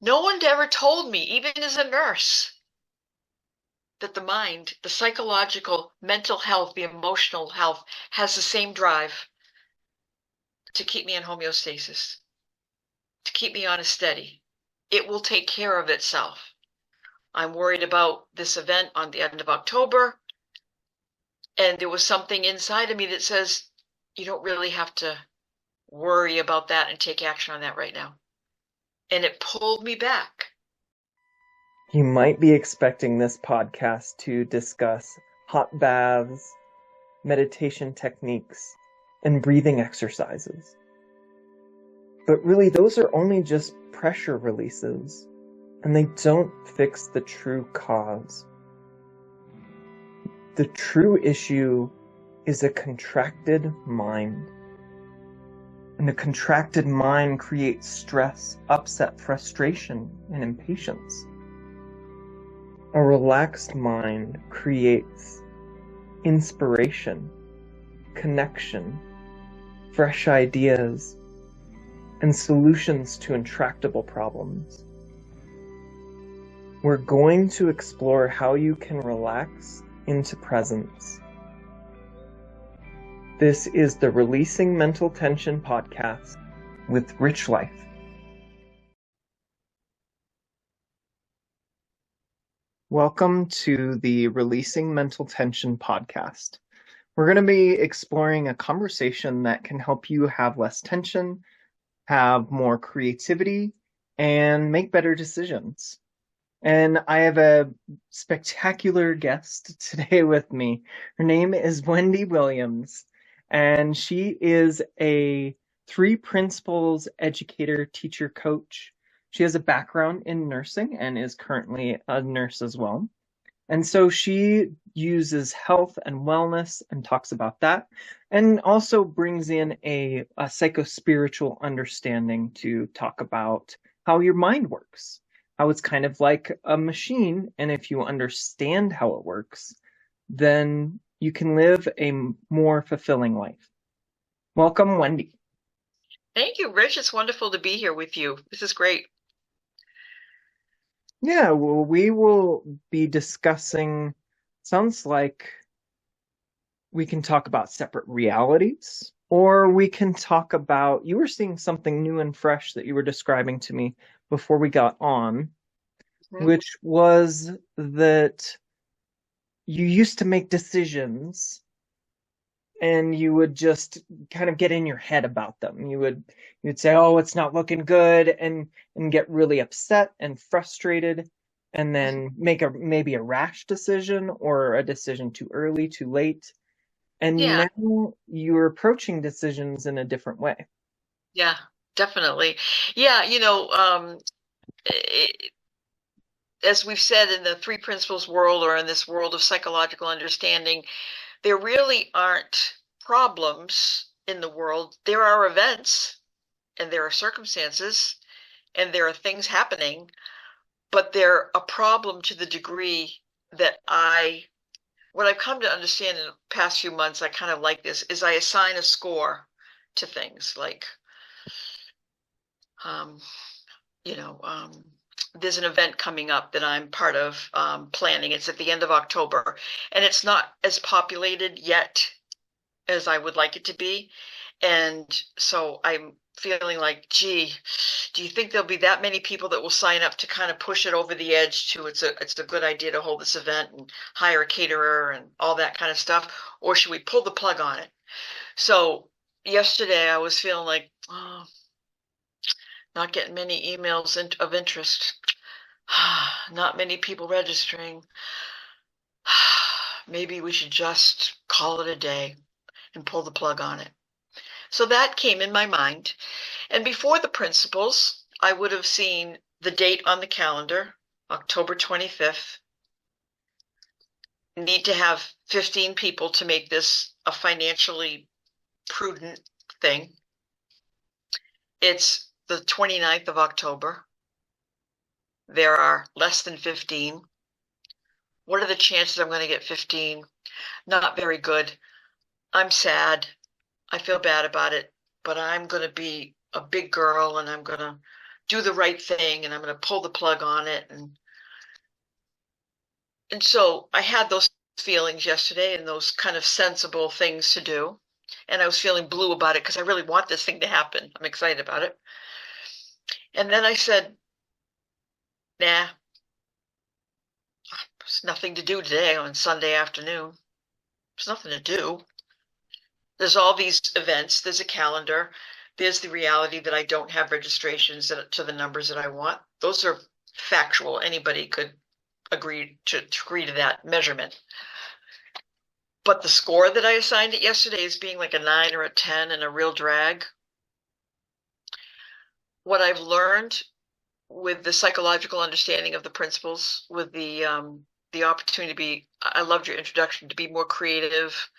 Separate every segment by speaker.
Speaker 1: No one ever told me, even as a nurse, that the mind, the psychological, mental health, the emotional health has the same drive to keep me in homeostasis, to keep me on a steady. It will take care of itself. I'm worried about this event on the end of October. And there was something inside of me that says, you don't really have to worry about that and take action on that right now. And it pulled me back.
Speaker 2: You might be expecting this podcast to discuss hot baths, meditation techniques, and breathing exercises. But really, those are only just pressure releases, and they don't fix the true cause. The true issue is a contracted mind. And a contracted mind creates stress, upset, frustration, and impatience. A relaxed mind creates inspiration, connection, fresh ideas, and solutions to intractable problems. We're going to explore how you can relax into presence. This is the Releasing Mental Tension podcast with Rich Life. Welcome to the Releasing Mental Tension podcast. We're going to be exploring a conversation that can help you have less tension, have more creativity, and make better decisions. And I have a spectacular guest today with me. Her name is Wendy Williams, and she is a 3 principles educator, teacher, coach. She has a background in nursing and is currently a nurse as well. And so she uses health and wellness and talks about that, and also brings in a psycho-spiritual understanding to talk about how your mind works, how it's kind of like a machine. And if you understand how it works, then you can live a more fulfilling life. Welcome, Wendy.
Speaker 1: Thank you, Rich. It's wonderful to be here with you. This is great.
Speaker 2: Yeah, well, we will be discussing, sounds like we can talk about separate realities, or we can talk about, you were seeing something new and fresh that you were describing to me before we got on, which was that you used to make decisions and you would just kind of get in your head about them. You'd say, "Oh, it's not looking good," and get really upset and frustrated, and then make maybe a rash decision or a decision too early, too late. And
Speaker 1: Yeah,
Speaker 2: now you're approaching decisions in a different way.
Speaker 1: yeah, definitely. Yeah, it, as we've said in the 3 principles world or in this world of psychological understanding, there really aren't problems in the world. There are events and there are circumstances and there are things happening, but they're a problem to the degree that what I've come to understand in the past few months, I kind of like this, is I assign a score to things like, um, you know, um, there's an event coming up that I'm part of planning. It's at the end of October, and it's not as populated yet as I would like it to be. And so I'm feeling like, gee, do you think there'll be that many people that will sign up to kind of push it over the edge to it's a good idea to hold this event and hire a caterer and all that kind of stuff, or should we pull the plug on it? So yesterday I was feeling like, oh, not getting many emails of interest. Not many people registering. Maybe we should just call it a day and pull the plug on it. So that came in my mind. And before the principles, I would have seen the date on the calendar, October 25th. Need to have 15 people to make this a financially prudent thing. It's the 29th of October. There are less than 15. What are the chances I'm going to get 15? Not very good. I'm sad. I feel bad about it, but I'm going to be a big girl and I'm going to do the right thing and I'm going to pull the plug on it. And so I had those feelings yesterday and those kind of sensible things to do. And I was feeling blue about it because I really want this thing to happen. I'm excited about it. And then I said, nah, there's nothing to do today on Sunday afternoon. There's nothing to do. There's all these events. There's a calendar. There's the reality that I don't have registrations to the numbers that I want. Those are factual. Anybody could agree to that measurement. But the score that I assigned it yesterday as being like a 9 or a 10 and a real drag. What I've learned with the psychological understanding of the principles, with the opportunity to be, I loved your introduction, to be more creative,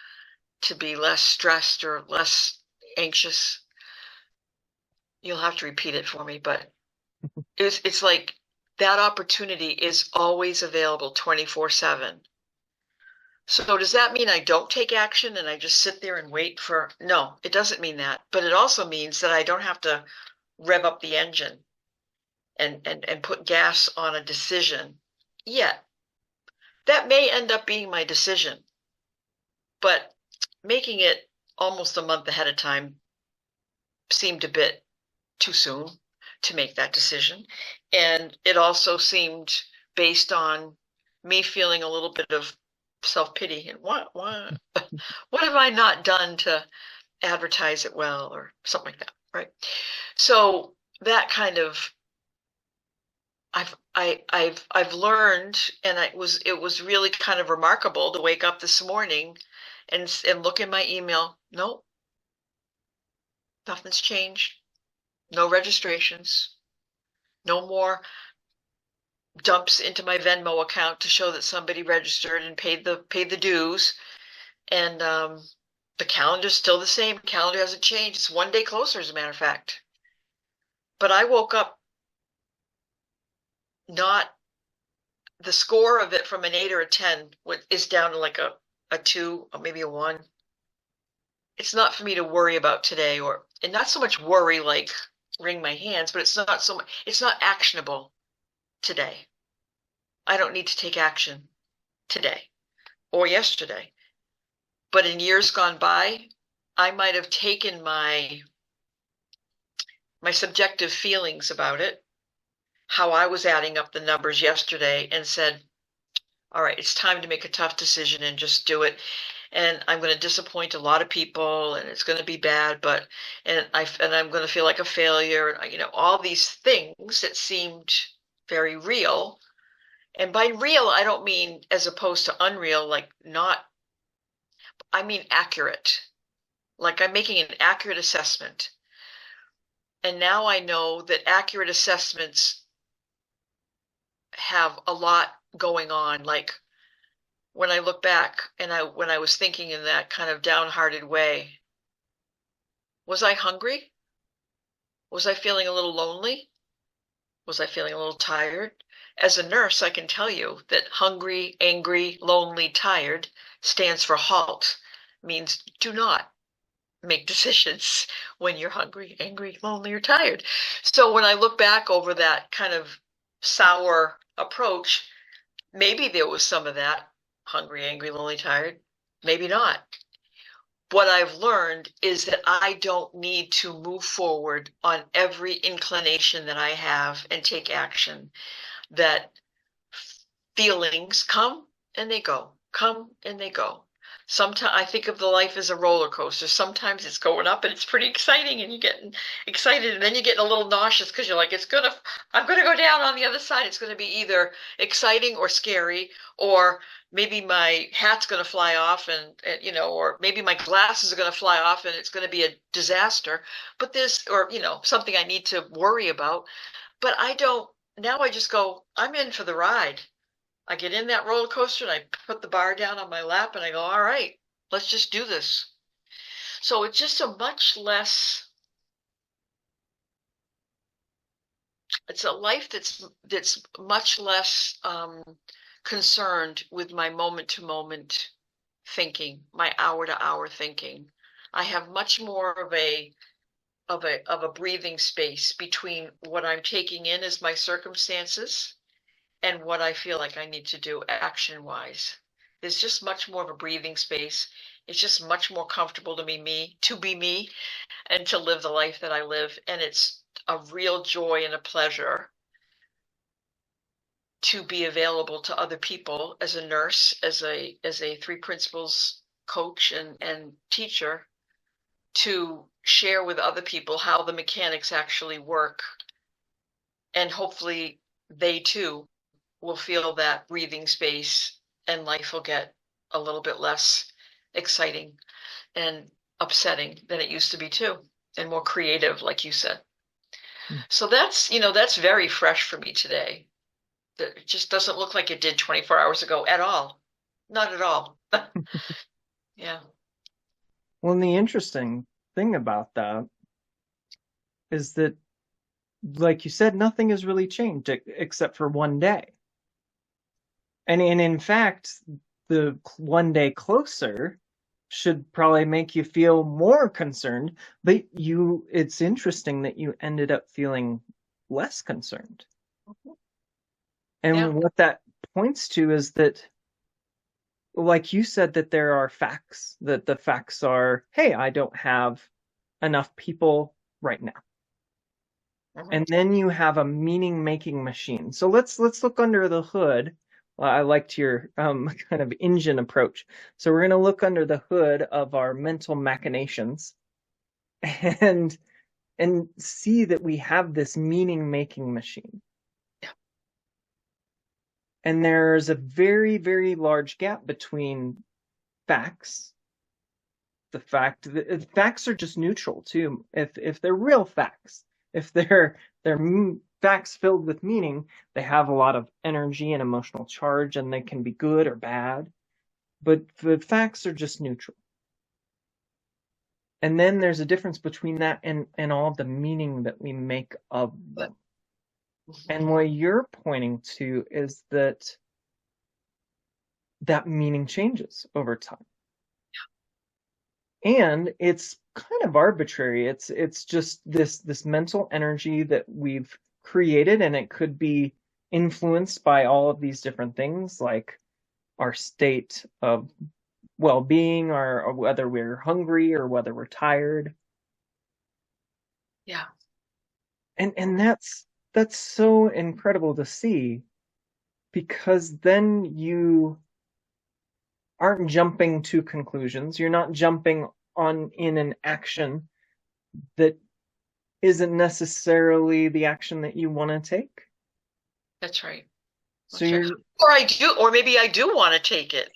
Speaker 1: to be less stressed or less anxious. You'll have to repeat it for me, but it's like that opportunity is always available 24/7. So does that mean I don't take action and I just sit there and wait for? No, it doesn't mean that. But it also means that I don't have to rev up the engine and put gas on a decision yet. That may end up being my decision, but making it almost a month ahead of time seemed a bit too soon to make that decision. And it also seemed based on me feeling a little bit of self-pity and what have I not done to advertise it well or something like that, right? So that kind of I've learned, and it was really kind of remarkable to wake up this morning and look in my email. Nope, nothing's changed. No registrations. No more dumps into my Venmo account to show that somebody registered and paid the dues. And the calendar's still the same. The calendar hasn't changed. It's one day closer, as a matter of fact. But I woke up not the score of it from an 8 or a 10 is down to like a 2 or maybe a 1. It's not for me to worry about today, and not so much worry like wring my hands, but it's not actionable today. I don't need to take action today or yesterday. But in years gone by, I might have taken my subjective feelings about it, how I was adding up the numbers yesterday, and said, all right, it's time to make a tough decision and just do it. And I'm going to disappoint a lot of people, and it's going to be bad, and I'm going to feel like a failure, and all these things that seemed very real. And by real, I don't mean as opposed to unreal, like I mean accurate. Like I'm making an accurate assessment. And now I know that accurate assessments have a lot going on. Like when I look back and when I was thinking in that kind of downhearted way, was I hungry? Was I feeling a little lonely? Was I feeling a little tired? As a nurse, I can tell you that hungry, angry, lonely, tired stands for HALT, means do not make decisions when you're hungry, angry, lonely, or tired. So when I look back over that kind of sour approach, maybe there was some of that hungry, angry, lonely, tired, maybe not. What I've learned is that I don't need to move forward on every inclination that I have and take action. That feelings come and they go, come and they go. Sometimes I think of the life as a roller coaster. Sometimes it's going up and it's pretty exciting and you're getting excited, and then you're getting a little nauseous because you're like, I'm gonna go down on the other side. It's gonna be either exciting or scary, or maybe my hat's gonna fly off and or maybe my glasses are gonna fly off and it's gonna be a disaster. But something I need to worry about. But I don't. Now I just go, I'm in for the ride. I get in that roller coaster and I put the bar down on my lap and I go, all right, let's just do this. So it's just it's a life that's much less concerned with my moment to moment thinking, my hour to hour thinking. I have much more of a of a breathing space between what I'm taking in as my circumstances and what I feel like I need to do action wise. There's just much more of a breathing space. It's just much more comfortable to be me and to live the life that I live. And it's a real joy and a pleasure to be available to other people as a nurse, as a three principles coach and teacher, to share with other people how the mechanics actually work. And hopefully they too will feel that breathing space and life will get a little bit less exciting and upsetting than it used to be too, and more creative, like you said. So that's, that's very fresh for me today. It just doesn't look like it did 24 hours ago at all. Not at all. Yeah.
Speaker 2: Well, and the interesting thing about that is that, like you said, nothing has really changed except for one day. And in fact, the one day closer should probably make you feel more concerned, but it's interesting that you ended up feeling less concerned.
Speaker 1: Yeah.
Speaker 2: And what that points to is that, like you said, that there are facts, that the facts are, hey, I don't have enough people right now.
Speaker 1: Mhm.
Speaker 2: And then you have a meaning making machine. So let's look under the hood. I liked your kind of engine approach. So we're going to look under the hood of our mental machinations and see that we have this meaning making machine.
Speaker 1: Yeah.
Speaker 2: And there's a very, very large gap between facts. Facts are just neutral too. If they're real facts, if they're facts filled with meaning, they have a lot of energy and emotional charge, and they can be good or bad. But the facts are just neutral. And then there's a difference between that and all of the meaning that we make of them. And what you're pointing to is that meaning changes over time. And it's kind of arbitrary. It's just this mental energy that we've created, and it could be influenced by all of these different things, like our state of well-being, or whether we're hungry or whether we're tired.
Speaker 1: Yeah.
Speaker 2: And that's so incredible to see, because then you aren't jumping to conclusions. You're not jumping on in an action that isn't necessarily the action that you want to take.
Speaker 1: That's right.
Speaker 2: So
Speaker 1: That's right.
Speaker 2: you're
Speaker 1: Or maybe I do want to take it.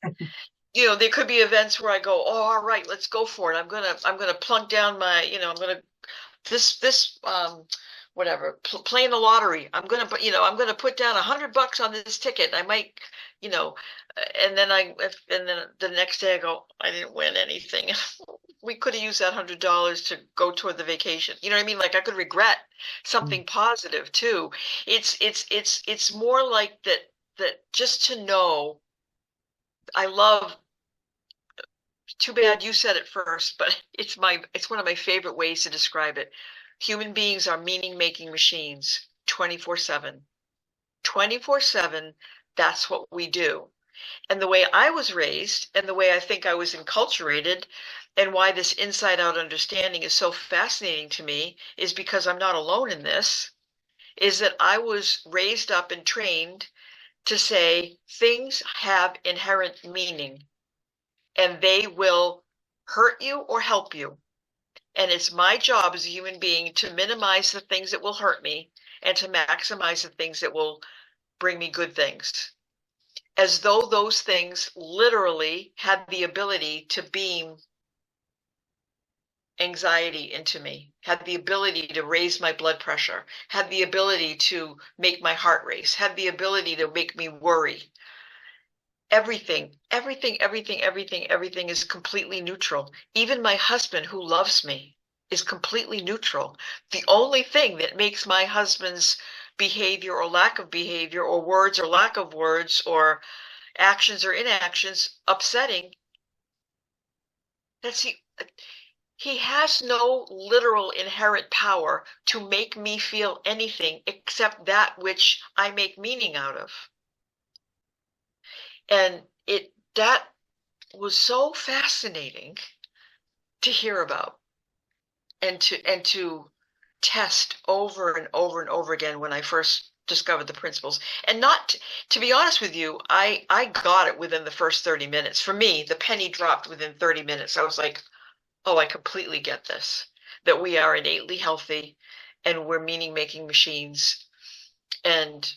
Speaker 1: There could be events where I go, oh, all right, let's go for it. I'm gonna plunk down my, I'm gonna this whatever playing the lottery. I'm gonna put down $100 on this ticket. I might, you know, and then the next day I go, I didn't win anything. We could have used that $100 to go toward the vacation. You know what I mean? Like I could regret something positive too. It's more like that just to know. I love, too bad you said it first, but it's one of my favorite ways to describe it. Human beings are meaning-making machines 24/7. 24/7, that's what we do. And the way I was raised and the way I think I was enculturated and why this inside-out understanding is so fascinating to me is because I'm not alone in this, is that I was raised up and trained to say things have inherent meaning and they will hurt you or help you. And it's my job as a human being to minimize the things that will hurt me and to maximize the things that will bring me good things. As though those things literally had the ability to beam anxiety into me, had the ability to raise my blood pressure, had the ability to make my heart race, had the ability to make me worry. Everything is completely neutral. Even my husband, who loves me, is completely neutral. The only thing that makes my husband's behavior or lack of behavior or words or lack of words or actions or inactions upsetting, that's the He has no literal inherent power to make me feel anything except that which I make meaning out of. And that was so fascinating to hear about and to test over and over and over again when I first discovered the principles. And not to be honest with you, I got it within the first 30 minutes. For me, the penny dropped within 30 minutes. I was like, oh, I completely get this. That we are innately healthy and we're meaning making machines. And,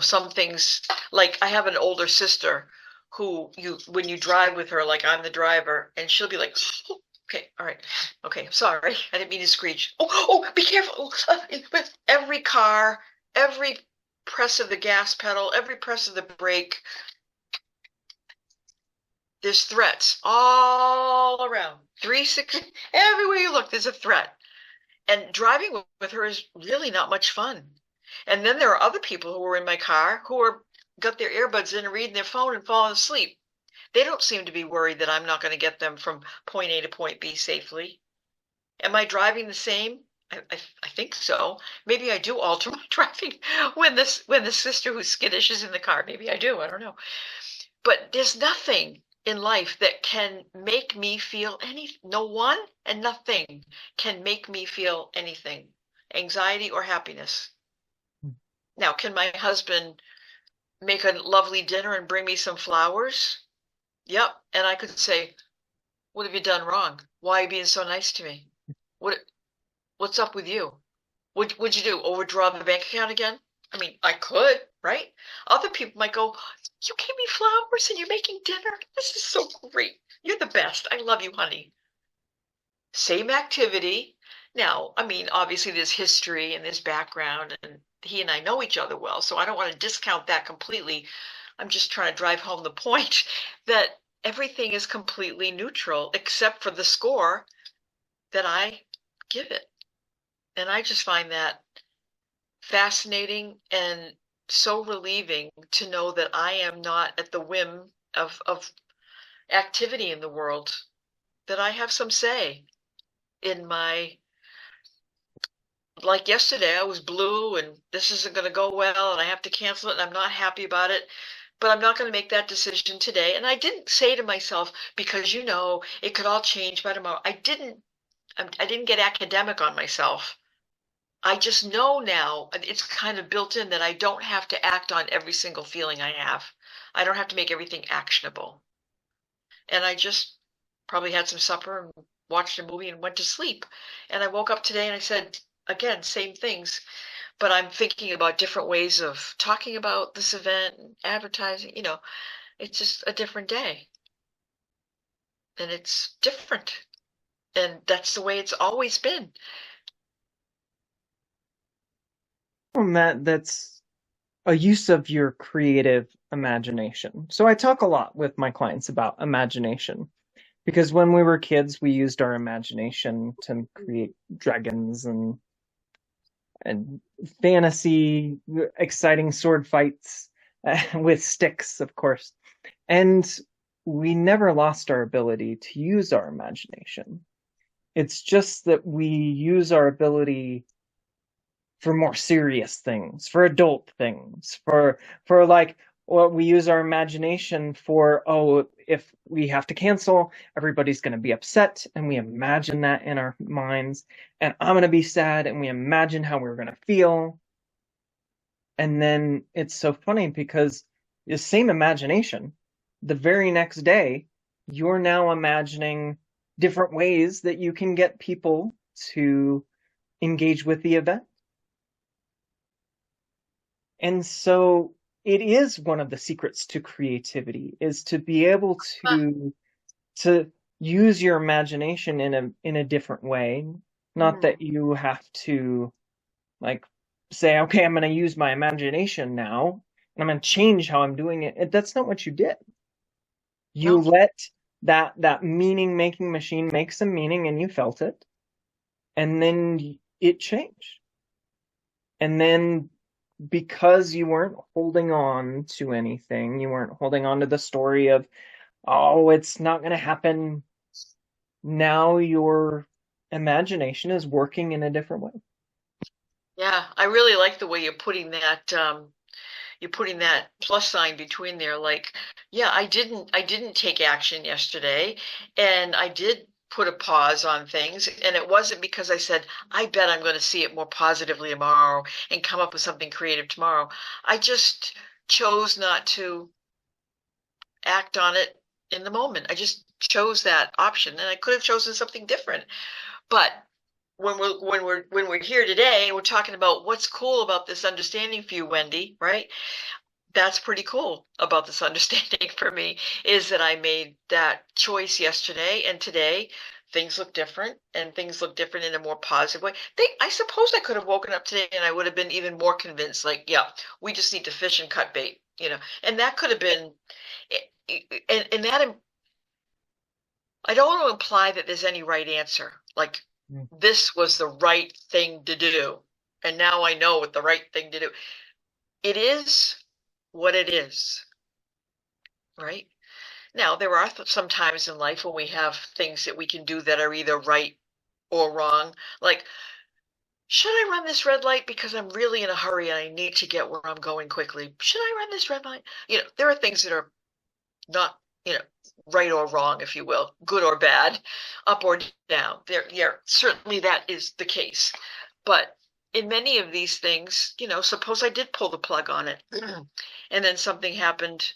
Speaker 1: some things, like I have an older sister who when you drive with her, like I'm the driver, and she'll be like, oh, okay, all right, okay, I'm sorry, I didn't mean to screech. Oh, be careful. With every car, every press of the gas pedal, every press of the brake, there's threats all around. 360, everywhere you look, there's a threat. And driving with her is really not much fun. And then there are other people who are in my car who are got their earbuds in and reading their phone and falling asleep. They don't seem to be worried that I'm not going to get them from point A to point B safely. Am I driving the same? I think so. Maybe I do alter my driving when the sister who's skittish is in the car. Maybe I do. I don't know. But there's nothing in life that can make me feel no one and nothing can make me feel anything, anxiety or happiness. Now, can my husband make a lovely dinner and bring me some flowers? Yep. And I could say, what have you done wrong? Why are you being so nice to me? What what's up with you? What'd you do? Overdraw the bank account again? I mean, I could, right? Other people might go, you gave me flowers and you're making dinner. This is so great. You're the best. I love you, honey. Same activity. Now, I mean, obviously there's history and there's background, and he and I know each other well, so I don't want to discount that completely. I'm just trying to drive home the point that everything is completely neutral except for the score that I give it. And I just find that fascinating and so relieving to know that I am not at the whim of activity in the world, that I have some say in my, like yesterday, I was blue and this isn't going to go well and I have to cancel it and I'm not happy about it. But I'm not going to make that decision today. And I didn't say to myself, because it could all change by tomorrow. I didn't get academic on myself. I just know now, it's kind of built in, that I don't have to act on every single feeling I have. I don't have to make everything actionable. And I just probably had some supper and watched a movie and went to sleep. And I woke up today and I said, again, same things, but I'm thinking about different ways of talking about this event and advertising. It's just a different day. And it's different. And that's the way it's always been.
Speaker 2: And that's a use of your creative imagination. So I talk a lot with my clients about imagination, because when we were kids, we used our imagination to create dragons and fantasy, exciting sword fights with sticks, of course. And we never lost our ability to use our imagination. It's just that we use our ability for more serious things, for adult things, for like, well, we use our imagination for, oh, if we have to cancel, everybody's going to be upset, and we imagine that in our minds, and I'm going to be sad, and we imagine how we're going to feel. And then it's so funny because the same imagination, the very next day, you're now imagining different ways that you can get people to engage with the event. And so it is one of the secrets to creativity, is to be able to use your imagination in a different way. Not that you have to like say, okay, I'm going to use my imagination now and I'm going to change how I'm doing it. That's not what you did. You
Speaker 1: No.
Speaker 2: let that meaning making machine make some meaning and you felt it, and then it changed. And then because you weren't holding on to anything, you weren't holding on to the story of, oh, it's not going to happen, now your imagination is working in a different way.
Speaker 1: Yeah, I really like the way you're putting that plus sign between there. Like, yeah, I didn't take action yesterday, and I did put a pause on things, and it wasn't because I said, I bet I'm going to see it more positively tomorrow and come up with something creative tomorrow. I just chose not to act on it in the moment. I just chose that option, and I could have chosen something different. But when we're here today and we're talking about what's cool about this understanding for you, Wendy, right? That's pretty cool about this understanding for me is that I made that choice yesterday, and today things look different, and things look different in a more positive way. I suppose I could have woken up today and I would have been even more convinced, like, yeah, we just need to fish and cut bait, and that could have been, and that I don't want to imply that there's any right answer. Like,
Speaker 2: Mm.
Speaker 1: this was the right thing to do, and now I know what the right thing to do. It is what it is, right? Now, there are some times in life when we have things that we can do that are either right or wrong. Like, should I run this red light because I'm really in a hurry and I need to get where I'm going quickly? Should I run this red light? There are things that are not, right or wrong, if you will, good or bad, up or down. Yeah, certainly that is the case. But in many of these things, suppose I did pull the plug on it and then something happened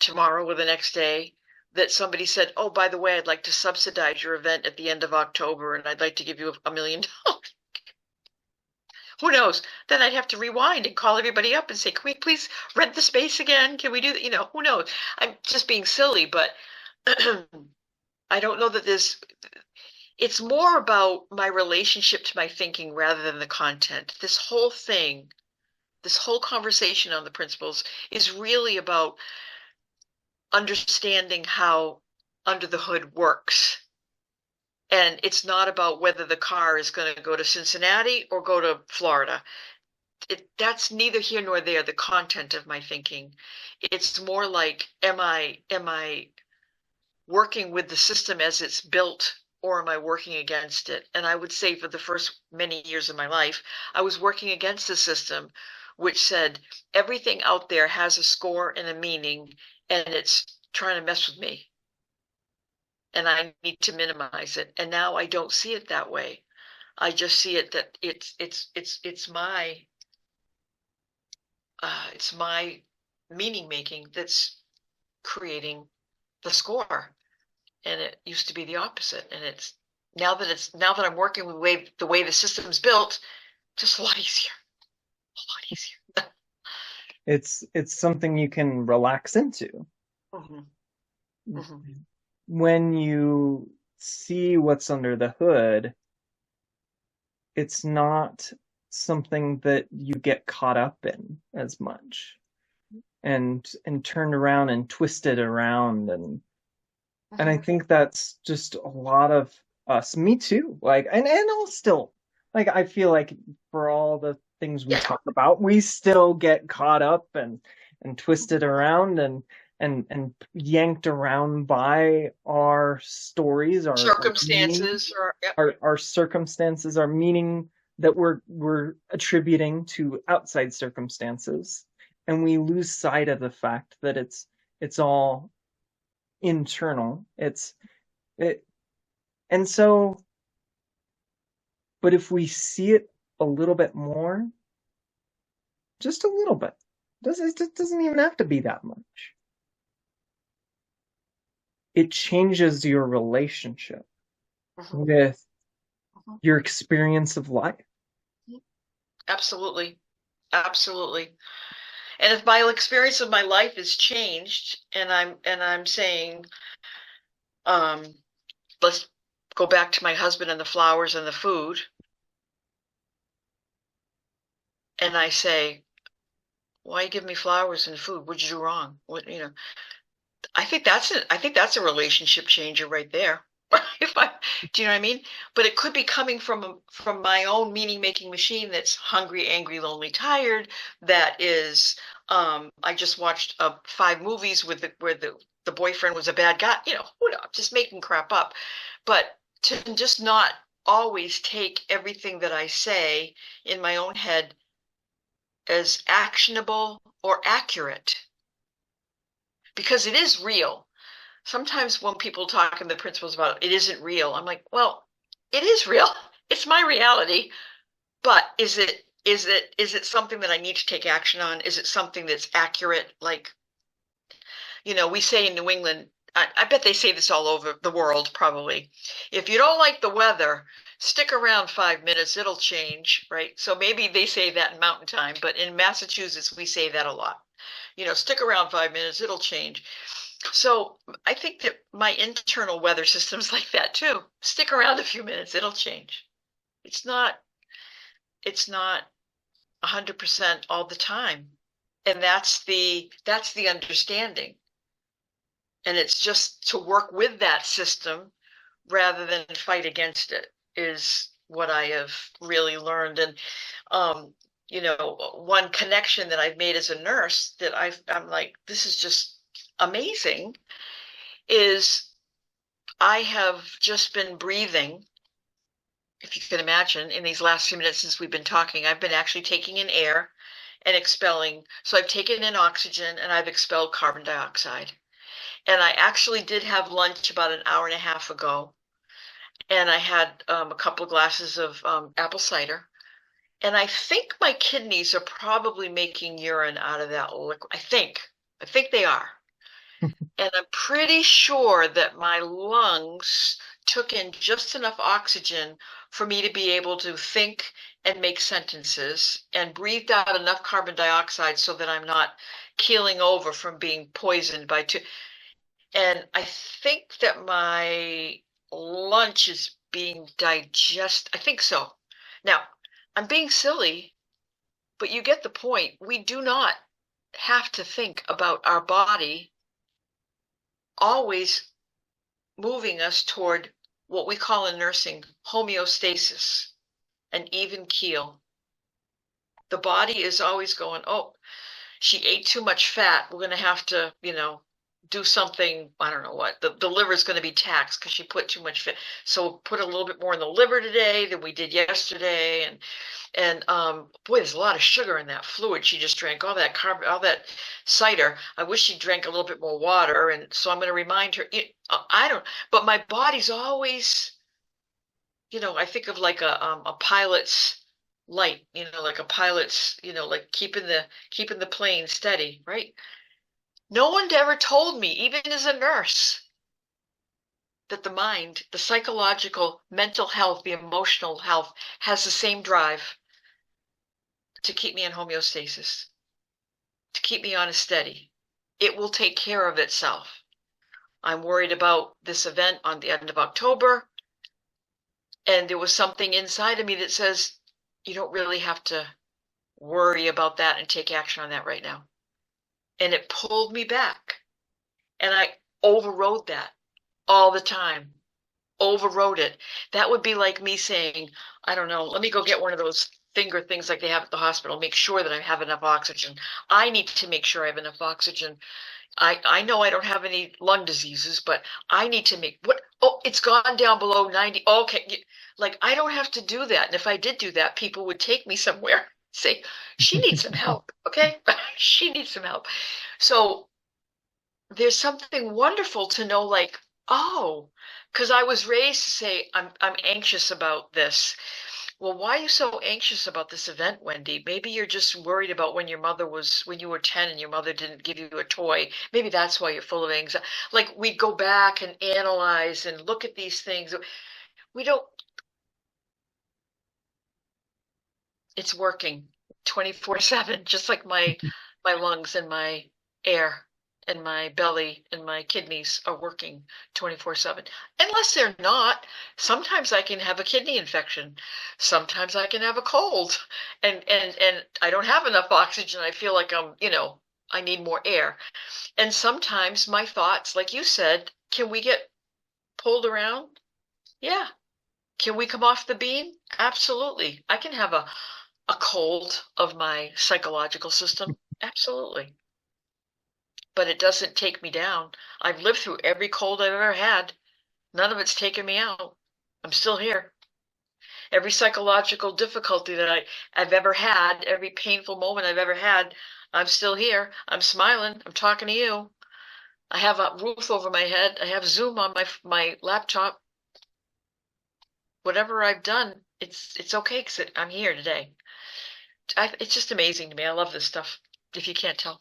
Speaker 1: tomorrow or the next day that somebody said, oh, by the way, I'd like to subsidize your event at the end of October and I'd like to give you $1 million. Who knows? Then I'd have to rewind and call everybody up and say, can we please rent the space again? Can we do that? Who knows? I'm just being silly, but I don't know that it's more about my relationship to my thinking rather than the content. This whole thing, this whole conversation on the principles is really about understanding how under the hood works. And it's not about whether the car is going to go to Cincinnati or go to Florida. That's neither here nor there, the content of my thinking. It's more like, am I working with the system as it's built, or am I working against it? And I would say for the first many years of my life, I was working against the system, which said everything out there has a score and a meaning, and it's trying to mess with me. And I need to minimize it. And now I don't see it that way. I just see it that it's my meaning making that's creating the score. And it used to be the opposite. And now that I'm working with the way the system's built, just a lot easier. A lot easier.
Speaker 2: It's something you can relax into.
Speaker 1: Mm-hmm. Mm-hmm.
Speaker 2: When you see what's under the hood, it's not something that you get caught up in as much and turned around and twisted around and I think that's just a lot of us. Me too. Like and I'll still like I feel like for all the things we
Speaker 1: Yeah.
Speaker 2: talk about, we still get caught up and twisted around and yanked around by our stories, our meaning,
Speaker 1: Circumstances or yep.
Speaker 2: our circumstances, our meaning that we're attributing to outside circumstances, and we lose sight of the fact that it's all internal. It and so, but if we see it a little bit more, just a little bit, it doesn't even have to be that much. It changes your relationship
Speaker 1: Mm-hmm.
Speaker 2: with
Speaker 1: Mm-hmm.
Speaker 2: your experience of life.
Speaker 1: Absolutely. Absolutely. And if my experience of my life is changed and I'm saying, um, let's go back to my husband and the flowers and the food, and I say, why you give me flowers and food? What'd you do wrong? I think that's a relationship changer right there. Do you know what I mean? But it could be coming from my own meaning making machine that's hungry, angry, lonely, tired. That is, I just watched 5 movies where the the boyfriend was a bad guy, who knows, just making crap up. But to just not always take everything that I say in my own head as actionable or accurate, because it is real. Sometimes when people talk in the principles about it isn't real, I'm like, well, it is real. It's my reality, but is it something that I need to take action on? Is it something that's accurate? Like, we say in New England, I bet they say this all over the world, probably. If you don't like the weather, stick around 5 minutes, it'll change, right? So maybe they say that in Mountain Time, but in Massachusetts, we say that a lot. Stick around 5 minutes, it'll change. So I think that my internal weather system's like that too. Stick around a few minutes, it'll change. It's not, it's not 100% all the time. And that's the understanding. And it's just to work with that system rather than fight against it is what I have really learned. And one connection that I've made as a nurse that I'm like, this is just amazing, is I have just been breathing. If you can imagine, in these last few minutes since we've been talking, I've been actually taking in air and expelling. So I've taken in oxygen and I've expelled carbon dioxide. And I actually did have lunch about an hour and a half ago. And I had a couple of glasses of apple cider. And I think my kidneys are probably making urine out of that liquid. I think. They are. And I'm pretty sure that my lungs took in just enough oxygen for me to be able to think and make sentences, and breathed out enough carbon dioxide so that I'm not keeling over from being poisoned by two. And I think that my lunch is being digested. I think so. Now, I'm being silly, but you get the point. We do not have to think about our body always moving us toward what we call in nursing homeostasis, an even keel. The body is always going, oh, she ate too much fat. We're going to have to, do something. I don't know what. The liver is going to be taxed because she put too much fat. So put a little bit more in the liver today than we did yesterday. And boy, there's a lot of sugar in that fluid. She just drank all that all that cider. I wish she drank a little bit more water. And so I'm going to remind her. I don't. But my body's always, I think of like a pilot's light. Like a pilot's, like keeping the plane steady, right? No one ever told me, even as a nurse, that the mind, the psychological, mental health, the emotional health has the same drive to keep me in homeostasis, to keep me on a steady. It will take care of itself. I'm worried about this event on the end of October, and there was something inside of me that says, you don't really have to worry about that and take action on that right now. And it pulled me back. And I overrode that all the time. Overrode it. That would be like me saying, I don't know, let me go get one of those finger things like they have at the hospital, make sure that I have enough oxygen. I need to make sure I have enough oxygen. I know I don't have any lung diseases, but I need to make what? Oh, it's gone down below 90. Okay. Like I don't have to do that. And if I did do that, people would take me somewhere, say, she needs some help. Okay. She needs some help. So there's something wonderful to know, like, oh, because I was raised to say, I'm anxious about this. Well, why are you so anxious about this event, Wendy? Maybe you're just worried about when you were 10 and your mother didn't give you a toy. Maybe that's why you're full of anxiety. Like we go back and analyze and look at these things. We don't, it's working 24/7, just like my lungs and my air and my belly and my kidneys are working 24/7. Unless they're not, sometimes I can have a kidney infection. Sometimes I can have a cold and I don't have enough oxygen. I feel like I need more air. And sometimes my thoughts, like you said, can we get pulled around? Yeah. Can we come off the beam? Absolutely. I can have a cold of my psychological system. Absolutely. but it doesn't take me down. I've lived through every cold I've ever had. None of it's taken me out. I'm still here. Every psychological difficulty that I've ever had, every painful moment I've ever had, I'm still here. I'm smiling. I'm talking to you. I have a roof over my head. I have Zoom on my laptop. Whatever I've done, it's okay because I'm here today. It's just amazing to me. I love this stuff, if you can't tell.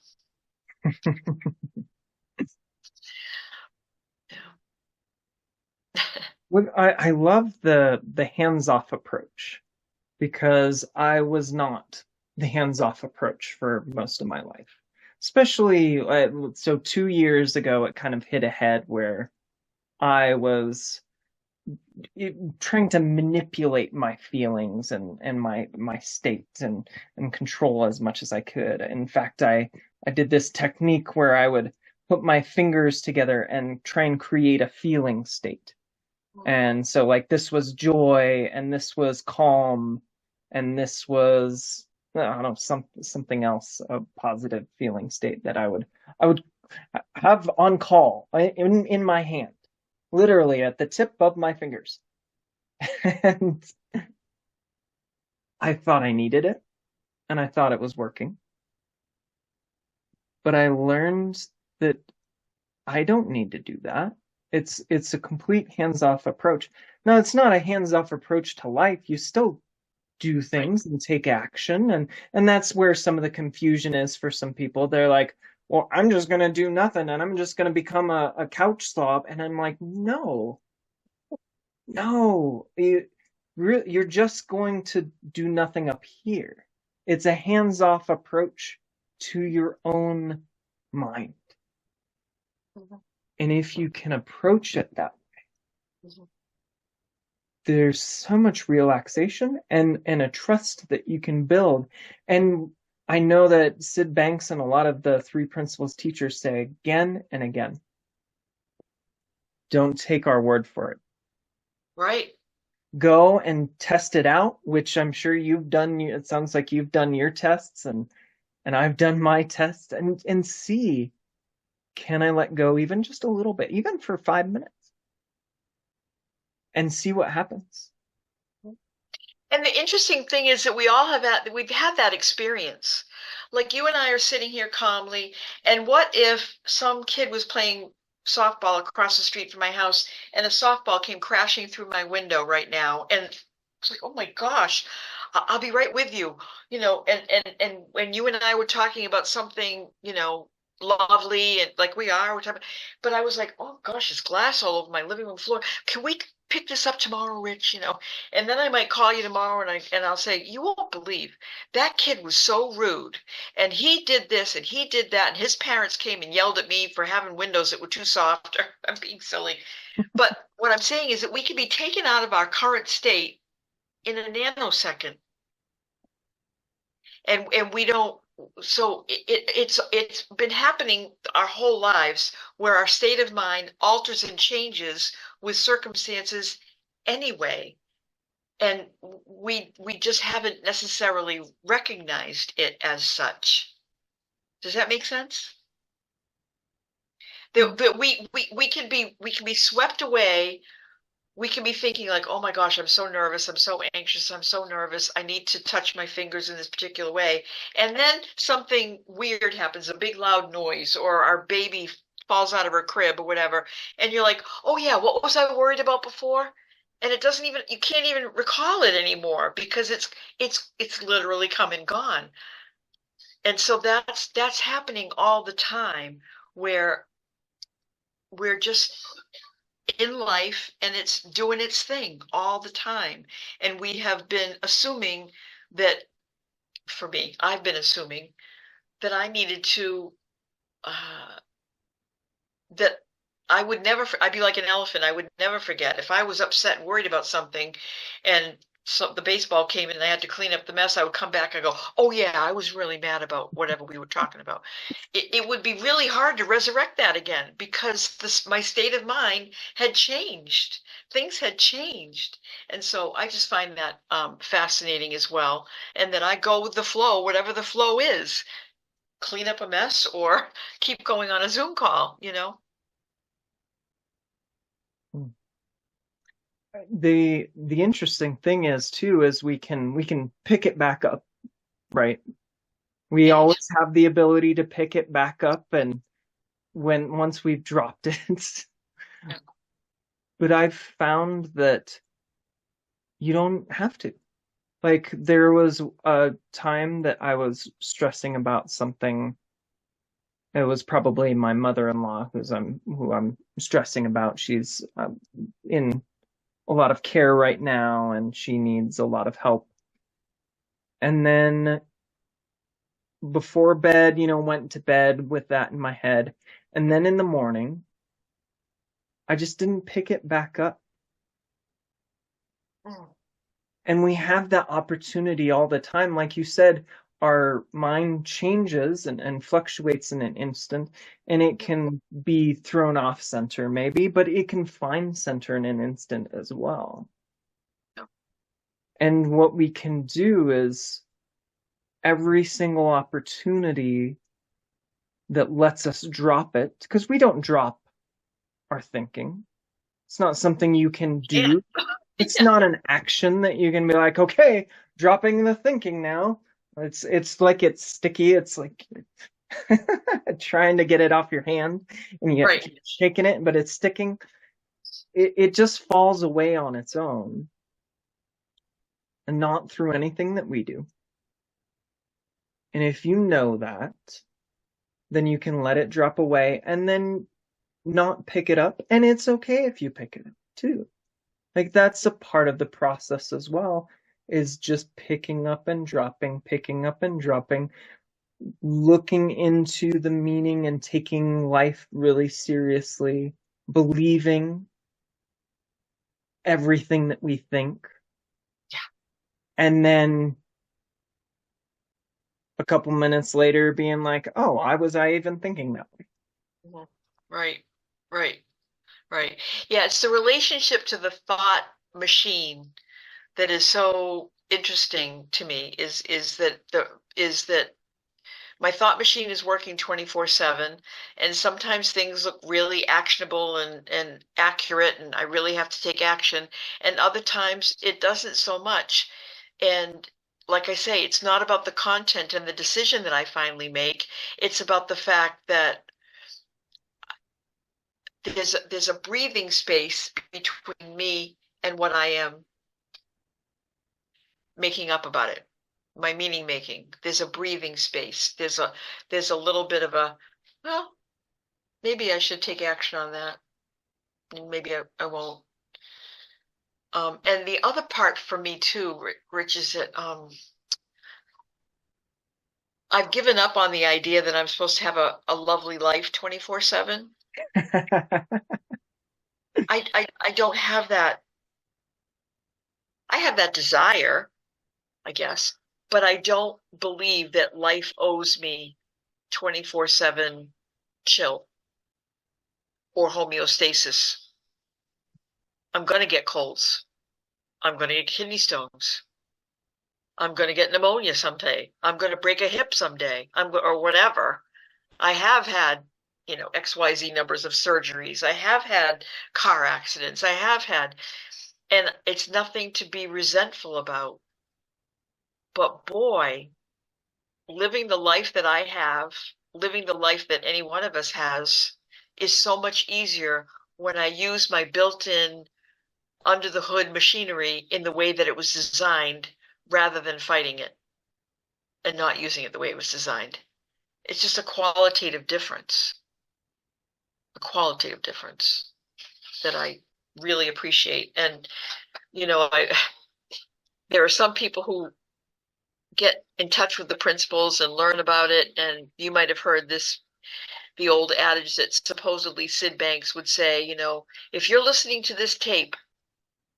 Speaker 2: I love the hands-off approach because I was not the hands-off approach for most of my life. Especially, so 2 years ago, it kind of hit a head where I was trying to manipulate my feelings and my state and control as much as I could. In fact, I did this technique where I would put my fingers together and try and create a feeling state. And so like this was joy and this was calm and this was I don't know something else, a positive feeling state that I would have on call in my hand, literally at the tip of my fingers. And I thought I needed it and I thought it was working. But I learned that I don't need to do that. It's a complete hands-off approach. No, it's not a hands-off approach to life. You still do things and take action, and that's where some of the confusion is for some people. They're like, well, I'm just gonna do nothing and I'm just gonna become a couch slob. And I'm like, no, no, you're just going to do nothing up here. It's a hands-off approach to your own mind.
Speaker 1: Mm-hmm.
Speaker 2: And if you can approach it that way,
Speaker 1: Mm-hmm.
Speaker 2: there's so much relaxation and a trust that you can build. And I know that Sid Banks and a lot of the Three Principles teachers say again and again, don't take our word for it.
Speaker 1: Right.
Speaker 2: Go and test it out, which I'm sure you've done. It sounds like you've done your tests and I've done my tests and see, can I let go even just a little bit, even for 5 minutes, and see what happens.
Speaker 1: And the interesting thing is that we've had that experience. Like you and I are sitting here calmly, and what if some kid was playing softball across the street from my house and a softball came crashing through my window right now? And it's like, oh my gosh, I'll be right with you. And when you and I were talking about something, lovely and like we're talking, but I was like, oh gosh, there's glass all over my living room floor. Can we pick this up tomorrow, Rich? And then I might call you tomorrow and I'll say, you won't believe that kid was so rude and he did this and he did that and his parents came and yelled at me for having windows that were too soft. I'm being silly. But what I'm saying is that we can be taken out of our current state in a nanosecond and we don't. So it's been happening our whole lives where our state of mind alters and changes with circumstances anyway, and we just haven't necessarily recognized it as such. Does that make sense? That we can be swept away. We can be thinking like, oh my gosh, I'm so nervous, I'm so anxious, I'm so nervous, I need to touch my fingers in this particular way. And then something weird happens, a big loud noise, or our baby falls out of her crib or whatever. And you're like, oh yeah, what was I worried about before? And it doesn't even, you can't even recall it anymore because it's literally come and gone. And so that's happening all the time where we're just in life and it's doing its thing all the time. And we have been assuming that, for me, I've been assuming that I needed to, that I'd be like an elephant. I would never forget. If I was upset and worried about something and so the baseball came in and I had to clean up the mess, I would come back and go, oh yeah, I was really mad about whatever we were talking about. It would be really hard to resurrect that again because my state of mind had changed. Things had changed. And so I just find that fascinating as well. And that I go with the flow, whatever the flow is. clean up a mess or keep going on a Zoom call, you know?
Speaker 2: The interesting thing is too is we can pick it back up, right? We
Speaker 1: Innate.
Speaker 2: always have the ability to pick it back up and when once we've dropped it.
Speaker 1: Yeah.
Speaker 2: But I've found that you don't have to. Like there was a time that I was stressing about something. It was probably my mother-in-law who I'm stressing about. She's in a lot of care right now and she needs a lot of help. And then before bed, went to bed with that in my head. And then in the morning, I just didn't pick it back up.
Speaker 1: Mm.
Speaker 2: And we have that opportunity all the time. Like you said, our mind changes and fluctuates in an instant, and it can be thrown off center maybe, but it can find center in an instant as well.
Speaker 1: Yeah.
Speaker 2: And what we can do is every single opportunity that lets us drop it, because we don't drop our thinking. It's not something you can
Speaker 1: Yeah.
Speaker 2: do. It's not an action that you can be like, okay, dropping the thinking now. It's like it's sticky. It's like trying to get it off your hand and you
Speaker 1: Right.
Speaker 2: keep shaking it, but it's sticking. It just falls away on its own and not through anything that we do. And if you know that, then you can let it drop away and then not pick it up. And it's okay if you pick it up too. Like that's a part of the process as well, is just picking up and dropping, looking into the meaning and taking life really seriously, believing everything that we think.
Speaker 1: Yeah.
Speaker 2: And then a couple minutes later being like, oh, why was I even thinking that way?
Speaker 1: Mhm. Right. Right. Right. Yeah, it's the relationship to the thought machine that is so interesting to me is that my thought machine is working 24/7 and sometimes things look really actionable and accurate and I really have to take action and other times it doesn't so much. And like I say, it's not about the content and the decision that I finally make. It's about the fact that there's a breathing space between me and what I am making up about it, my meaning making. There's a breathing space. There's a little bit of a, well, maybe I should take action on that, and maybe I won't. And the other part for me too, Rich, is that I've given up on the idea that I'm supposed to have a lovely life 24/7. I don't have that. I have that desire, I guess, but I don't believe that life owes me 24/7 chill or homeostasis. I'm going to get colds. I'm going to get kidney stones. I'm going to get pneumonia someday. I'm going to break a hip someday. Or whatever. I have had, XYZ numbers of surgeries. I have had car accidents. I have had, and it's nothing to be resentful about. But boy, living the life that I have, living the life that any one of us has, is so much easier when I use my built-in under the hood machinery in the way that it was designed rather than fighting it and not using it the way it was designed. It's just a qualitative difference that I really appreciate. And, there are some people who get in touch with the principles and learn about it. And you might have heard the old adage that supposedly Sid Banks would say, if you're listening to this tape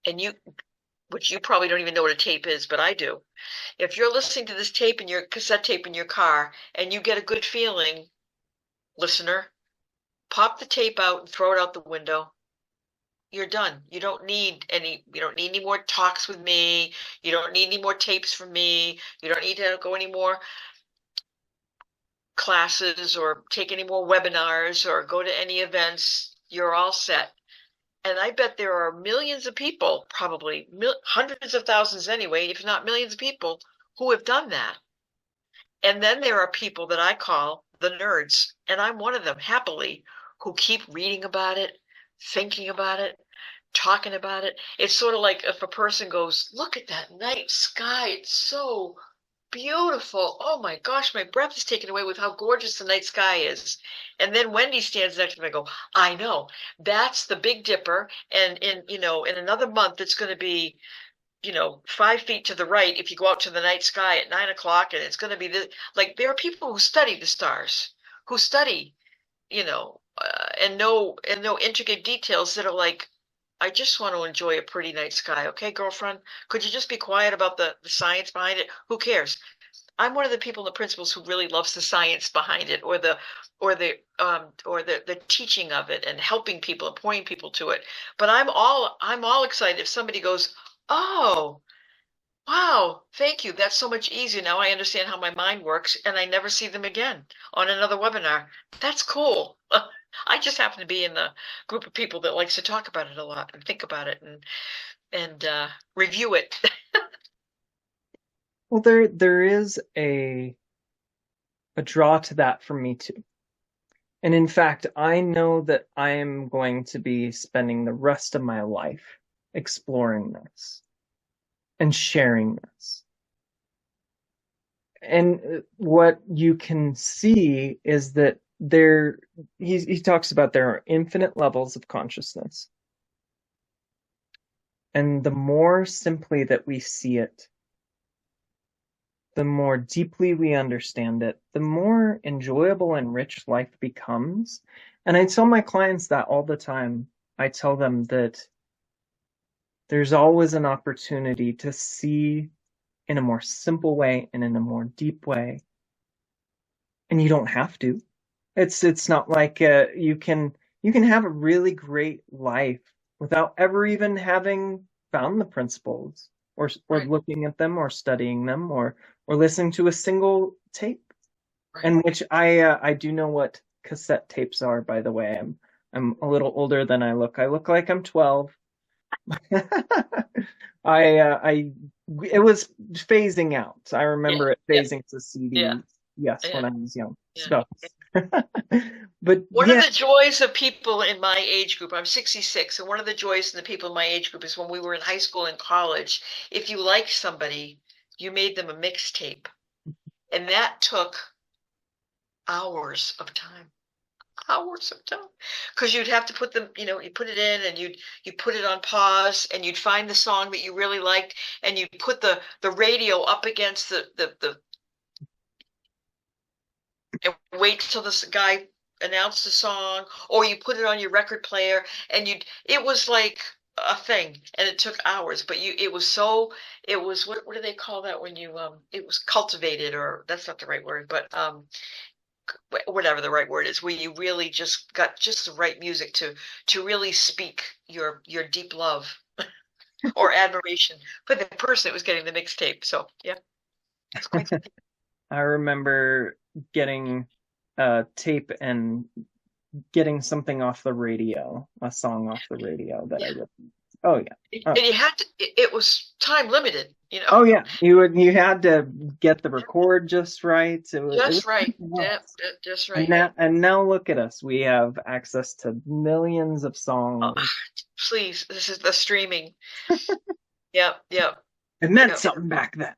Speaker 1: and which you probably don't even know what a tape is, but I do. If you're listening to this tape in your cassette tape in your car and you get a good feeling, listener, pop the tape out and throw it out the window. You're done. You don't need any more talks with me. You don't need any more tapes from me. You don't need to go any more classes or take any more webinars or go to any events. You're all set. And I bet there are millions of people, probably hundreds of thousands anyway, if not millions of people, who have done that. And then there are people that I call the nerds, and I'm one of them, happily, who keep reading about it, thinking about it, talking about it. It's sort of like if a person goes, look at that night sky, it's so beautiful. Oh my gosh, my breath is taken away with how gorgeous the night sky is. And then Wendy stands next to me and I go, I know, that's the Big Dipper. And in another month, it's going to be 5 feet to the right if you go out to the night sky at 9 o'clock, and it's going to be this. Like, there are people who study the stars, who study, and know intricate details that are like, I just want to enjoy a pretty night sky. Okay, girlfriend, could you just be quiet about the science behind it? Who cares? I'm one of the people, the principals, who really loves the science behind it, or the teaching of it, and helping people and pointing people to it. But I'm all excited if somebody goes, oh, wow, thank you. That's so much easier. Now I understand how my mind works, and I never see them again on another webinar. That's cool. I just happen to be in the group of people that likes to talk about it a lot and think about it and review it.
Speaker 2: Well, there is a draw to that for me too. And in fact, I know that I am going to be spending the rest of my life exploring this and sharing this. And what you can see is that he talks about there are infinite levels of consciousness. And the more simply that we see it, the more deeply we understand it, the more enjoyable and rich life becomes. And I tell my clients that all the time. I tell them that there's always an opportunity to see in a more simple way and in a more deep way. And you don't have to. It's not like you can have a really great life without ever even having found the principles or
Speaker 1: Right.
Speaker 2: looking at them or studying them or listening to a single tape.
Speaker 1: Right.
Speaker 2: And which I do know what cassette tapes are, by the way. I'm a little older than I look. I look like I'm 12. I it was phasing out. I
Speaker 1: Yeah,
Speaker 2: remember it
Speaker 1: yeah,
Speaker 2: phasing to
Speaker 1: yeah,
Speaker 2: CDs. Yes,
Speaker 1: yeah,
Speaker 2: when I was young.
Speaker 1: yeah.
Speaker 2: So, but
Speaker 1: One of
Speaker 2: yeah,
Speaker 1: the joys of people in my age group, I'm 66, and one of the joys in the people in my age group is when we were in high school and college, if you liked somebody, you made them a mixtape. And that took hours of time. Hours of time. Because you'd have to put them, you put it in and you put it on pause, and you'd find the song that you really liked, and you'd put the radio up against the and wait till this guy announced the song, or you put it on your record player, and it was like a thing, and it took hours, but it was what do they call that when it was cultivated, or that's not the right word, but whatever the right word is, where you really just got just the right music to really speak your deep love or admiration for the person that was getting the mixtape. So yeah, it's quite something.
Speaker 2: I remember getting a tape and getting something off the radio, a song off the radio that I
Speaker 1: Yeah.
Speaker 2: really. Oh yeah. Oh,
Speaker 1: And you had to, it was time limited,
Speaker 2: oh yeah. You had to get the record just right. It was
Speaker 1: just right.
Speaker 2: something
Speaker 1: Yeah,
Speaker 2: else.
Speaker 1: just
Speaker 2: And
Speaker 1: right.
Speaker 2: now look at us. We have access to millions of
Speaker 1: Oh,
Speaker 2: songs.
Speaker 1: please, this is the streaming. Yep, yep,
Speaker 2: It meant
Speaker 1: yep.
Speaker 2: something back then.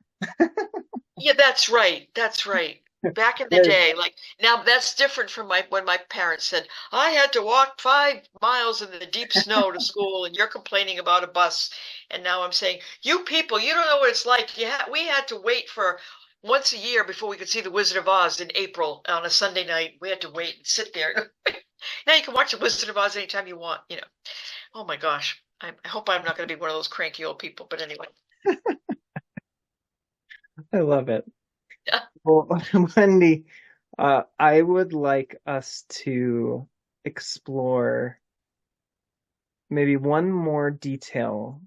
Speaker 1: Yeah, that's right. That's right. Back in the
Speaker 2: Yeah,
Speaker 1: day, like now, that's different from when my parents said I had to walk 5 miles in the deep snow to school, and you're complaining about a bus. And now I'm saying, you people, you don't know what it's like. We had to wait for once a year before we could see the Wizard of Oz in April on a Sunday night. We had to wait and sit there. Now you can watch the Wizard of Oz anytime you want. Oh my gosh. I hope I'm not going to be one of those cranky old people, but anyway.
Speaker 2: I love it.
Speaker 1: Yeah,
Speaker 2: Well, Wendy, I would like us to explore maybe one more detail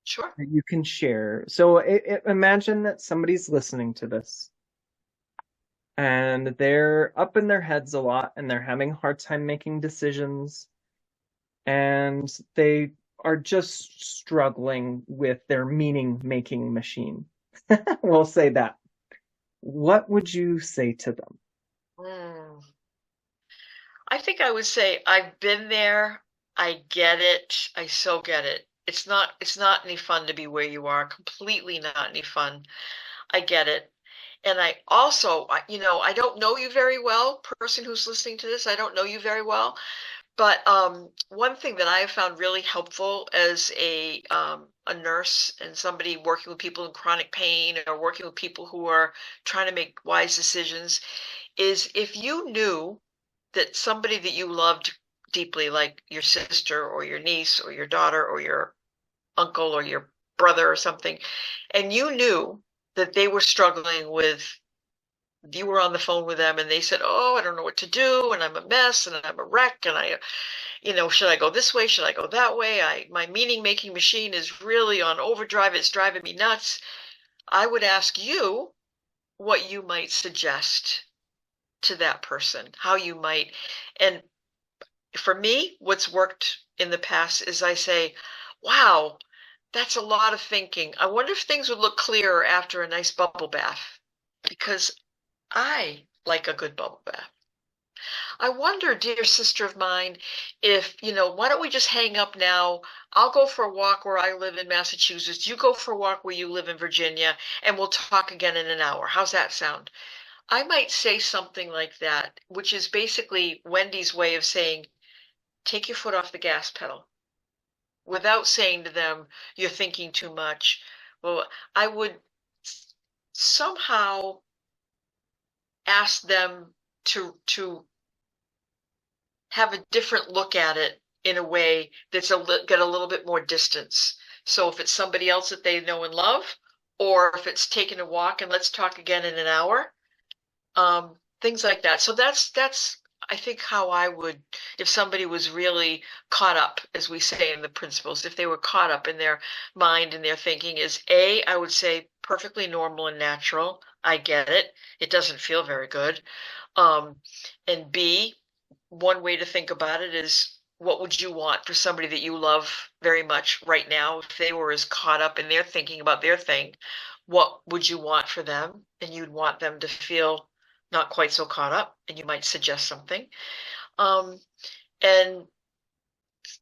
Speaker 1: sure.
Speaker 2: that you can share. So imagine that somebody's listening to this and they're up in their heads a lot and they're having a hard time making decisions and they are just struggling with their meaning making machine. We'll say that. What would you say to them?
Speaker 1: Mm. I think I would say I've been there. I get it. I so get it. It's not any fun to be where you are. Completely not any fun. I get it. And I also, I don't know you very well, person who's listening to this, I don't know you very well. But one thing that I have found really helpful as a nurse and somebody working with people in chronic pain or working with people who are trying to make wise decisions is if you knew that somebody that you loved deeply, like your sister or your niece or your daughter or your uncle or your brother or something, and you knew that they were struggling with, you were on the phone with them and they said, "Oh, I don't know what to do, and I'm a mess, and I'm a wreck, and should I go this way? Should I go that way? My meaning making machine is really on overdrive. It's driving me nuts." I would ask you what you might suggest to that person, how you might. And for me, what's worked in the past is I say, "Wow, that's a lot of thinking. I wonder if things would look clearer after a nice bubble bath," because I like a good bubble bath. I wonder, dear sister of mine, if, why don't we just hang up now? I'll go for a walk where I live in Massachusetts. You go for a walk where you live in Virginia, and we'll talk again in an hour. How's that sound? I might say something like that, which is basically Wendy's way of saying, take your foot off the gas pedal, without saying to them, you're thinking too much. Well, I would somehow ask them to have a different look at it in a way that's got a little bit more distance. So if it's somebody else that they know and love, or if it's taking a walk and let's talk again in an hour, things like that. So that's I think how I would, if somebody was really caught up, as we say in the principles, if they were caught up in their mind and their thinking, is A, I would say perfectly normal and natural. I get it. It doesn't feel very good. Um, and B, one way to think about it is what would you want for somebody that you love very much right now? If they were as caught up in their thinking about their thing, what would you want for them? And you'd want them to feel not quite so caught up, and you might suggest something. Um, and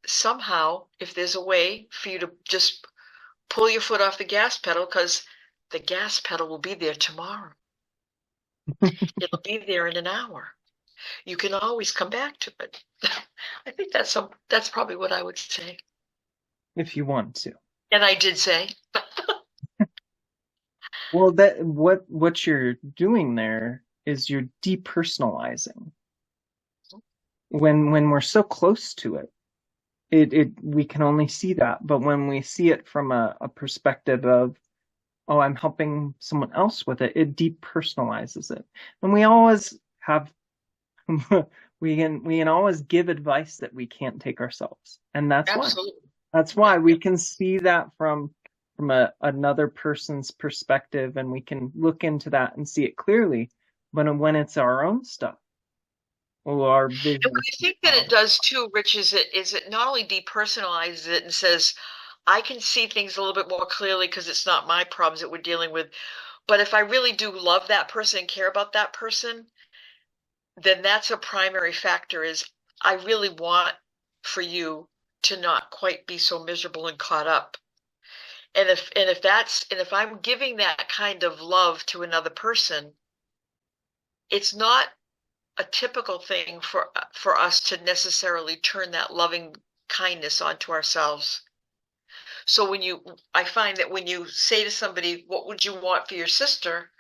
Speaker 1: somehow, if there's a way for you to just pull your foot off the gas pedal, because the gas pedal will be there tomorrow. It'll be there in an hour. You can always come back to it. I think that's probably what I would say.
Speaker 2: If you want to.
Speaker 1: And I did say.
Speaker 2: Well, that what you're doing there is you're depersonalizing. When we're so close to it, it we can only see that. But when we see it from a perspective of, oh, I'm helping someone else with it, it depersonalizes it. And we always have we can always give advice that we can't take ourselves. And that's why.
Speaker 1: Absolutely.
Speaker 2: That's why we can see that from another person's perspective and we can look into that and see it clearly. But when it's our own stuff or our
Speaker 1: And
Speaker 2: visual
Speaker 1: what I think that it does too, Rich, is it not only depersonalizes it and says, I can see things a little bit more clearly because it's not my problems that we're dealing with. But if I really do love that person and care about that person, then that's a primary factor is I really want for you to not quite be so miserable and caught up. And if I'm giving that kind of love to another person, it's not a typical thing for us to necessarily turn that loving kindness onto ourselves. So I find that when you say to somebody, what would you want for your sister?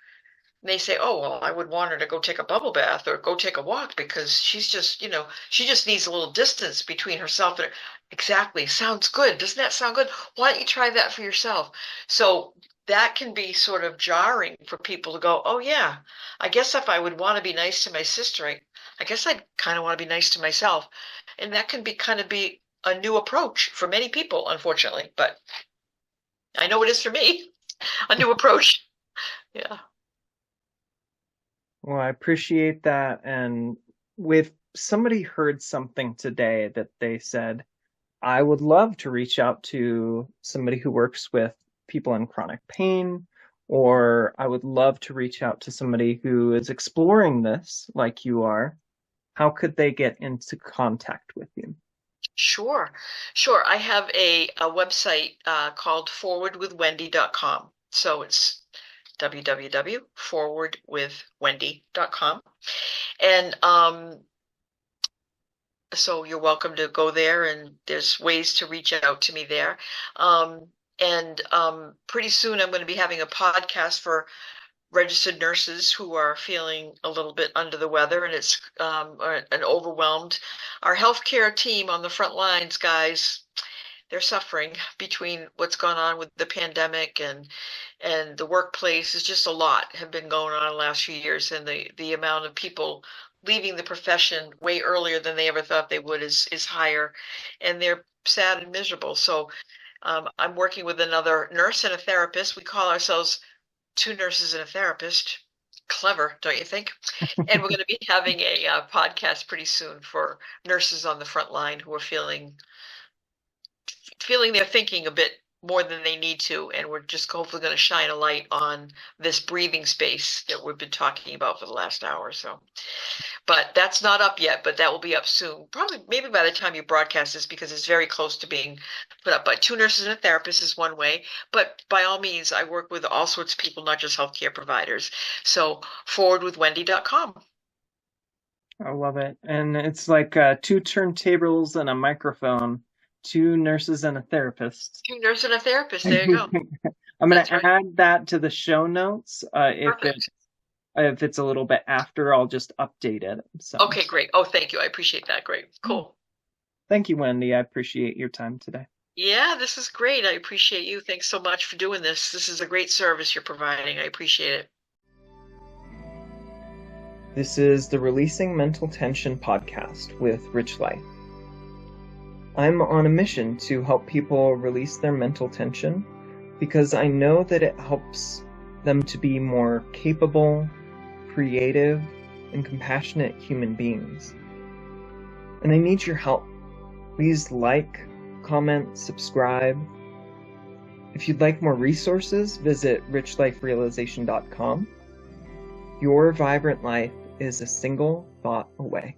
Speaker 1: And they say, oh, well, I would want her to go take a bubble bath or go take a walk because she's just, she just needs a little distance between herself and her. Exactly. Sounds good. Doesn't that sound good? Why don't you try that for yourself? So that can be sort of jarring for people to go, oh, yeah, I guess if I would want to be nice to my sister, I guess I'd kind of want to be nice to myself. And that can be a new approach for many people, unfortunately. But I know it is for me, a new approach. Yeah.
Speaker 2: Well, I appreciate that. And if somebody heard something today that they said, I would love to reach out to somebody who works with people in chronic pain, or I would love to reach out to somebody who is exploring this like you are, how could they get into contact with you?
Speaker 1: Sure, sure. I have a website called forwardwithwendy.com. So it's www.forwardwithwendy.com. And so you're welcome to go there, and there's ways to reach out to me there. And pretty soon I'm going to be having a podcast for registered nurses who are feeling a little bit under the weather and it's and overwhelmed. Our healthcare team on the front lines, guys, they're suffering between what's gone on with the pandemic and the workplace. Is just a lot have been going on the last few years, and the amount of people leaving the profession way earlier than they ever thought they would is higher, and they're sad and miserable. So I'm working with another nurse and a therapist. We call ourselves two nurses and a therapist. Clever, don't you think? And we're going to be having a podcast pretty soon for nurses on the front line who are feeling they're thinking a bit more than they need to, and we're just hopefully going to shine a light on this breathing space that we've been talking about for the last hour or so. But that's not up yet, but that will be up soon. Probably, maybe by the time you broadcast this, because it's very close to being put up. But two nurses and a therapist is one way. But by all means, I work with all sorts of people, not just healthcare providers. So forwardwithwendy.com.
Speaker 2: I love it. And it's like two turntables and a microphone, two nurses and a therapist.
Speaker 1: Two nurses and a therapist. There you go.
Speaker 2: I'm going
Speaker 1: That's
Speaker 2: to
Speaker 1: right.
Speaker 2: add that to the show notes.
Speaker 1: Perfect.
Speaker 2: If it's a little bit after, I'll just update it. So
Speaker 1: Okay, great. Oh, thank you. I appreciate that. Great. Cool.
Speaker 2: thank you, Wendy. I appreciate your time today.
Speaker 1: Yeah, this is great. I appreciate you. Thanks so much for doing this. This is a great service you're providing. I appreciate it.
Speaker 2: This is the Releasing Mental Tension podcast with Rich Life. I'm on a mission to help people release their mental tension because I know that it helps them to be more capable, creative, and compassionate human beings. And I need your help. Please like, comment, subscribe. If you'd like more resources, visit richliferealization.com. Your vibrant life is a single thought away.